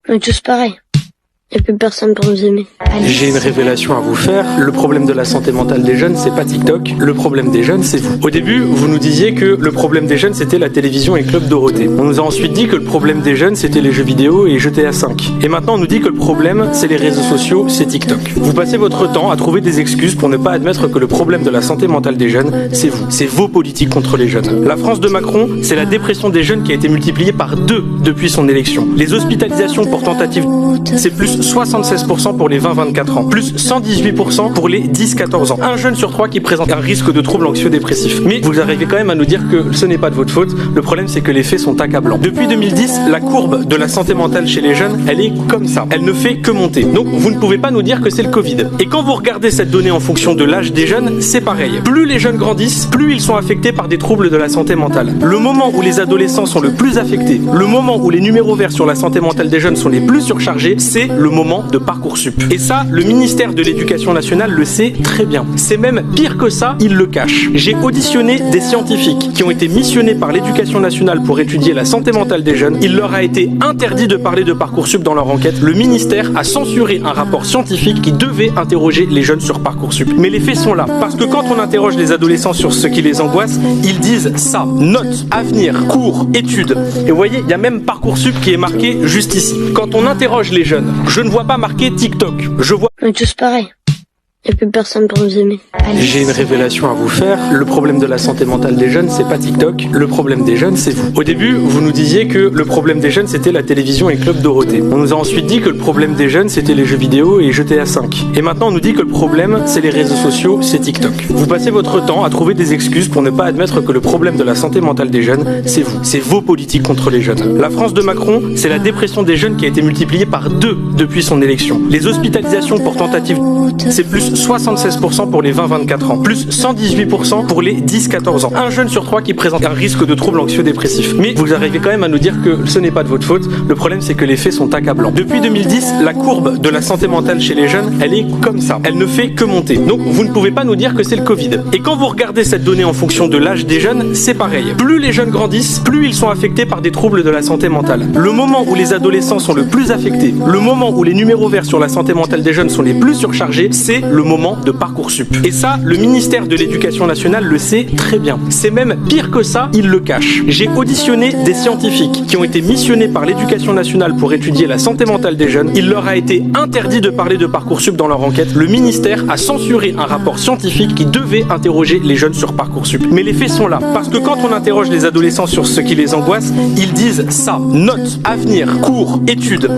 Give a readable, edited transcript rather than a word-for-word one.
On est tous pareils. Il n'y a plus personne pour nous aimer. J'ai une révélation à vous faire. Le problème de la santé mentale des jeunes, c'est pas TikTok. Le problème des jeunes, c'est vous. Au début, vous nous disiez que le problème des jeunes, c'était la télévision et Club Dorothée. On nous a ensuite dit que le problème des jeunes, c'était les jeux vidéo et GTA 5. Et maintenant, on nous dit que le problème, c'est les réseaux sociaux, c'est TikTok. Vous passez votre temps à trouver des excuses pour ne pas admettre que le problème de la santé mentale des jeunes, c'est vous. C'est vos politiques contre les jeunes. La France de Macron, c'est la dépression des jeunes qui a été multipliée par 2 depuis son élection. Les hospitalisations pour tentative, c'est plus 76% pour les 20-24 ans, plus 118% pour les 10-14 ans. Un jeune sur 3 qui présente un risque de troubles anxio-dépressifs. Mais vous arrivez quand même à nous dire que ce n'est pas de votre faute. Le problème, c'est que les faits sont accablants. Depuis 2010, la courbe de la santé mentale chez les jeunes, elle est comme ça. Elle ne fait que monter. Donc, vous ne pouvez pas nous dire que c'est le Covid. Et quand vous regardez cette donnée en fonction de l'âge des jeunes, c'est pareil. Plus les jeunes grandissent, plus ils sont affectés par des troubles de la santé mentale. Le moment où les adolescents sont le plus affectés, le moment où les numéros verts sur la santé mentale des jeunes sont les plus surchargés, c'est le moment de Parcoursup. Et ça, le ministère de l'Éducation nationale le sait très bien. C'est même pire que ça, il le cache. J'ai auditionné des scientifiques qui ont été missionnés par l'Éducation nationale pour étudier la santé mentale des jeunes. Il leur a été interdit de parler de Parcoursup dans leur enquête. Le ministère a censuré un rapport scientifique qui devait interroger les jeunes sur Parcoursup. Mais les faits sont là. Parce que quand on interroge les adolescents sur ce qui les angoisse, ils disent ça. Notes, avenir, cours, études. Et vous voyez, il y a même Parcoursup qui est marqué juste ici. Quand on interroge les jeunes, je ne vois pas marqué TikTok. Je vois... On est tous pareils. Il n'y a plus personne pour nous aimer. J'ai une révélation à vous faire. Le problème de la santé mentale des jeunes, c'est pas TikTok. Le problème des jeunes, c'est vous. Au début, vous nous disiez que le problème des jeunes, c'était la télévision et Club Dorothée. On nous a ensuite dit que le problème des jeunes, c'était les jeux vidéo et GTA 5. Et maintenant, on nous dit que le problème, c'est les réseaux sociaux, c'est TikTok. Vous passez votre temps à trouver des excuses pour ne pas admettre que le problème de la santé mentale des jeunes, c'est vous. C'est vos politiques contre les jeunes. La France de Macron, c'est la dépression des jeunes qui a été multipliée par 2 depuis son élection. Les hospitalisations pour tentative, c'est plus 76% pour les 20-24 ans, plus 118% pour les 10-14 ans. Un jeune sur 3 qui présente un risque de troubles anxio-dépressifs. Mais vous arrivez quand même à nous dire que ce n'est pas de votre faute. Le problème, c'est que les faits sont accablants. Depuis 2010, la courbe de la santé mentale chez les jeunes, elle est comme ça. Elle ne fait que monter. Donc, vous ne pouvez pas nous dire que c'est le Covid. Et quand vous regardez cette donnée en fonction de l'âge des jeunes, c'est pareil. Plus les jeunes grandissent, plus ils sont affectés par des troubles de la santé mentale. Le moment où les adolescents sont le plus affectés, le moment où les numéros verts sur la santé mentale des jeunes sont les plus surchargés, c'est le moment de Parcoursup. Et ça, le ministère de l'Éducation nationale le sait très bien. C'est même pire que ça, il le cache. J'ai auditionné des scientifiques qui ont été missionnés par l'Éducation nationale pour étudier la santé mentale des jeunes. Il leur a été interdit de parler de Parcoursup dans leur enquête. Le ministère a censuré un rapport scientifique qui devait interroger les jeunes sur Parcoursup. Mais les faits sont là. Parce que quand on interroge les adolescents sur ce qui les angoisse, ils disent ça. Notes, avenir, cours, études.